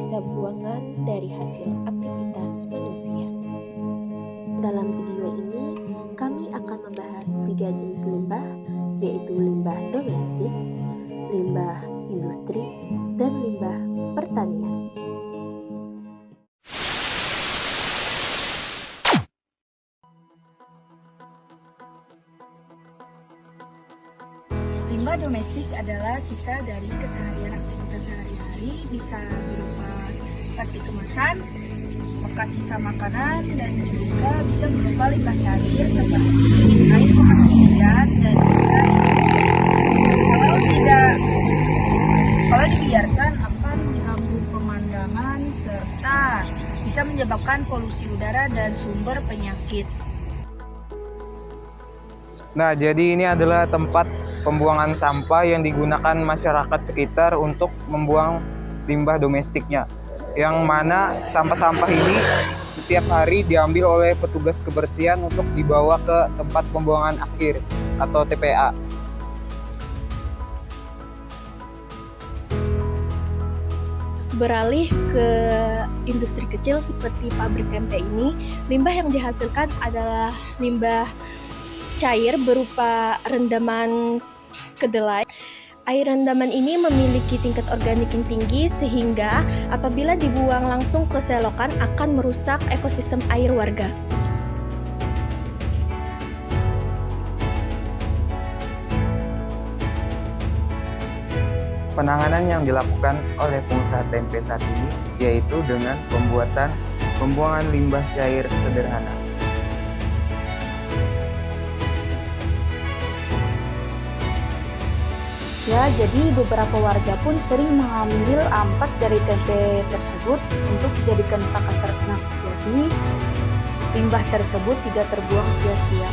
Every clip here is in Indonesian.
sisa buangan dari hasil aktivitas manusia. Dalam video ini, kami akan membahas 3 jenis limbah, yaitu limbah domestik, limbah industri, dan limbah pertanian. Limbah domestik adalah sisa dari keseharian aktivitas sehari-hari, bisa berupa plastik kemasan, bekas sisa makanan, dan juga bisa berupa limbah cair seperti air pencucian dan juga kalau dibiarkan akan mengganggu pemandangan serta bisa menyebabkan polusi udara dan sumber penyakit. Nah, jadi ini adalah tempat pembuangan sampah yang digunakan masyarakat sekitar untuk membuang limbah domestiknya. Yang mana sampah-sampah ini setiap hari diambil oleh petugas kebersihan untuk dibawa ke tempat pembuangan akhir atau TPA. Beralih ke industri kecil seperti pabrik tempe ini, limbah yang dihasilkan adalah limbah cair berupa rendaman kedelai. Air rendaman ini memiliki tingkat organik yang tinggi sehingga apabila dibuang langsung ke selokan akan merusak ekosistem air warga. Penanganan yang dilakukan oleh pengusaha tempe saat ini yaitu dengan pembuangan limbah cair sederhana. Ya, jadi beberapa warga pun sering mengambil ampas dari tempe tersebut untuk dijadikan pakan ternak. Jadi, limbah tersebut tidak terbuang sia-sia.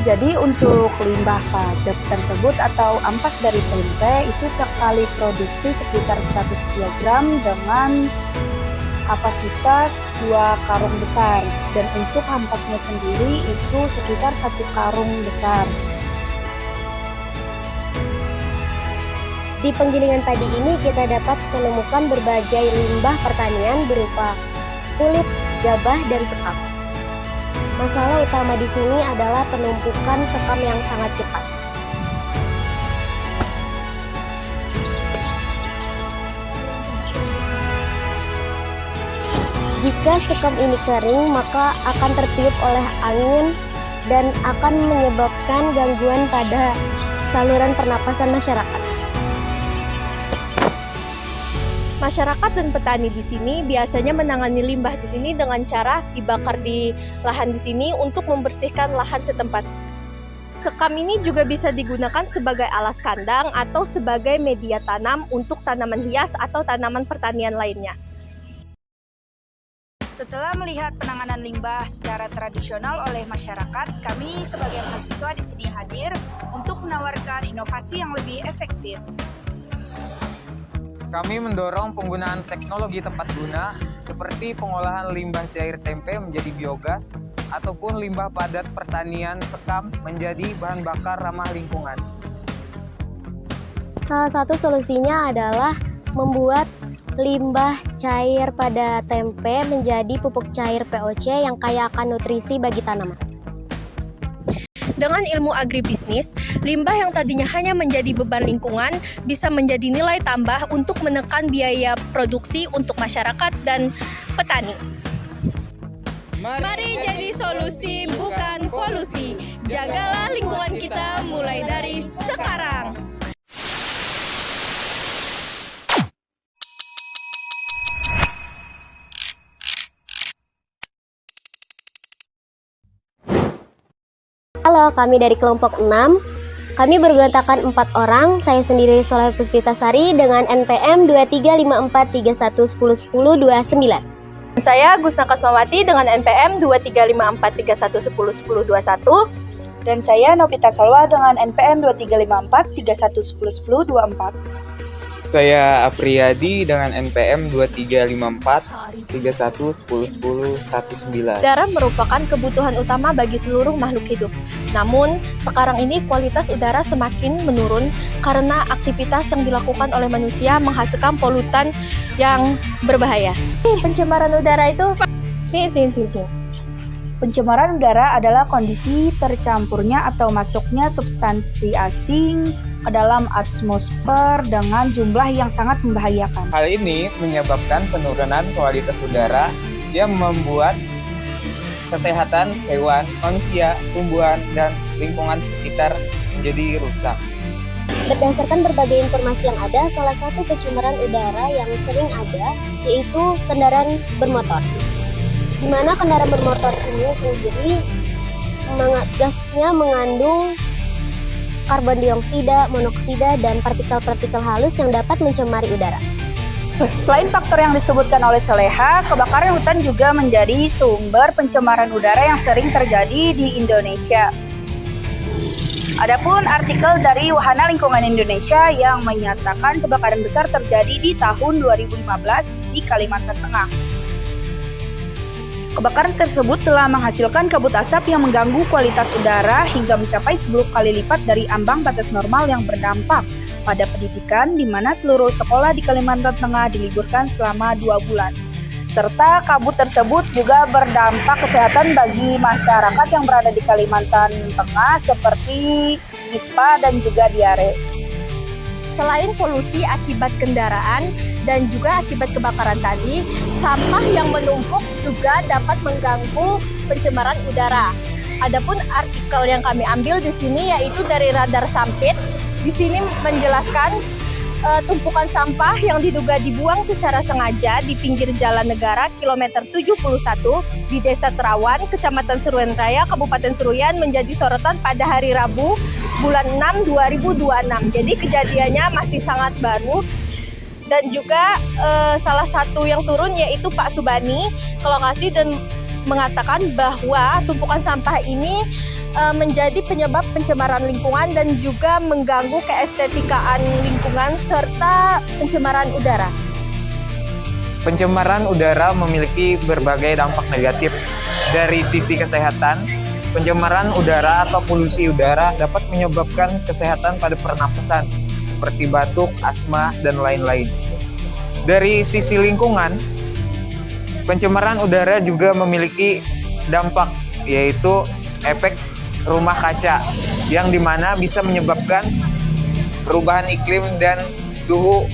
Jadi untuk limbah padat tersebut atau ampas dari tempe itu sekali produksi sekitar 100 kg dengan kapasitas 2 karung besar, dan untuk ampasnya sendiri itu sekitar 1 karung besar. Di penggilingan padi ini kita dapat menemukan berbagai limbah pertanian berupa kulit, gabah, dan sekam. Masalah utama di sini adalah penumpukan sekam yang sangat cepat. Jika sekam ini kering, maka akan tertiup oleh angin dan akan menyebabkan gangguan pada saluran pernapasan masyarakat. Masyarakat dan petani di sini biasanya menangani limbah di sini dengan cara dibakar di lahan di sini untuk membersihkan lahan setempat. Sekam ini juga bisa digunakan sebagai alas kandang atau sebagai media tanam untuk tanaman hias atau tanaman pertanian lainnya. Setelah melihat penanganan limbah secara tradisional oleh masyarakat, kami sebagai mahasiswa di sini hadir untuk menawarkan inovasi yang lebih efektif. Kami mendorong penggunaan teknologi tepat guna seperti pengolahan limbah cair tempe menjadi biogas ataupun limbah padat pertanian sekam menjadi bahan bakar ramah lingkungan. Salah satu solusinya adalah membuat limbah cair pada tempe menjadi pupuk cair POC yang kaya akan nutrisi bagi tanaman. Dengan ilmu agribisnis, limbah yang tadinya hanya menjadi beban lingkungan bisa menjadi nilai tambah untuk menekan biaya produksi untuk masyarakat dan petani. Mari jadi solusi, bukan polusi. Jagalah lingkungan kita mulai dari sekarang. Halo, kami dari kelompok 6. Kami beranggotakan 4 orang. Saya sendiri Soleh Puspitasari dengan NPM 235431101029. Saya Gusna Kasmawati dengan NPM 235431101021. Dan saya Novita Salwa dengan NPM 235431101024. Saya Apriyadi dengan NPM 2354 31 10 10 19. Udara merupakan kebutuhan utama bagi seluruh makhluk hidup. Namun, sekarang ini kualitas udara semakin menurun karena aktivitas yang dilakukan oleh manusia menghasilkan polutan yang berbahaya. Pencemaran udara itu Pencemaran udara adalah kondisi tercampurnya atau masuknya substansi asing ke dalam atmosfer dengan jumlah yang sangat membahayakan. Hal ini menyebabkan penurunan kualitas udara yang membuat kesehatan hewan, manusia, tumbuhan, dan lingkungan sekitar menjadi rusak. Berdasarkan berbagai informasi yang ada, salah satu pencemaran udara yang sering ada yaitu kendaraan bermotor. Di mana kendaraan bermotor ini sendiri gasnya mengandung karbon dioksida, monoksida, dan partikel-partikel halus yang dapat mencemari udara. Selain faktor yang disebutkan oleh Soleha, kebakaran hutan juga menjadi sumber pencemaran udara yang sering terjadi di Indonesia. Adapun artikel dari Wahana Lingkungan Indonesia yang menyatakan kebakaran besar terjadi di tahun 2015 di Kalimantan Tengah. Kebakaran tersebut telah menghasilkan kabut asap yang mengganggu kualitas udara hingga mencapai 10 kali lipat dari ambang batas normal yang berdampak pada pendidikan, di mana seluruh sekolah di Kalimantan Tengah diliburkan selama 2 bulan. Serta kabut tersebut juga berdampak kesehatan bagi masyarakat yang berada di Kalimantan Tengah seperti ispa dan juga diare. Selain polusi akibat kendaraan dan juga akibat kebakaran tadi, sampah yang menumpuk juga dapat mengganggu pencemaran udara. Adapun artikel yang kami ambil di sini yaitu dari Radar Sampit. Di sini menjelaskan tumpukan sampah yang diduga dibuang secara sengaja di pinggir jalan negara kilometer 71 di Desa Terawan, Kecamatan Seruyan Raya, Kabupaten Seruyan menjadi sorotan pada hari Rabu bulan 6 2026. Jadi kejadiannya masih sangat baru. Dan juga salah satu yang turun yaitu Pak Subani ke lokasi dan mengatakan bahwa tumpukan sampah ini menjadi penyebab pencemaran lingkungan dan juga mengganggu keestetikaan lingkungan serta pencemaran udara. Pencemaran udara memiliki berbagai dampak negatif. Dari sisi kesehatan, pencemaran udara atau polusi udara dapat menyebabkan kesehatan pada pernapasan seperti batuk, asma, dan lain-lain. Dari sisi lingkungan, pencemaran udara juga memiliki dampak, yaitu efek rumah kaca, yang dimana bisa menyebabkan perubahan iklim dan suhu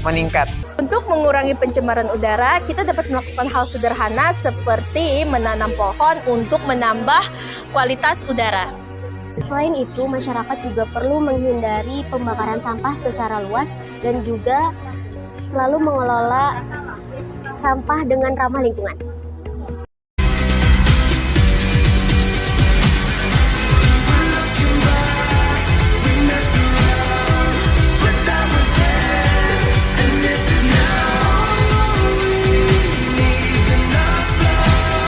meningkat. Untuk mengurangi pencemaran udara, kita dapat melakukan hal sederhana seperti menanam pohon untuk menambah kualitas udara. Selain itu, masyarakat juga perlu menghindari pembakaran sampah secara luas dan juga selalu mengelola sampah dengan ramah lingkungan.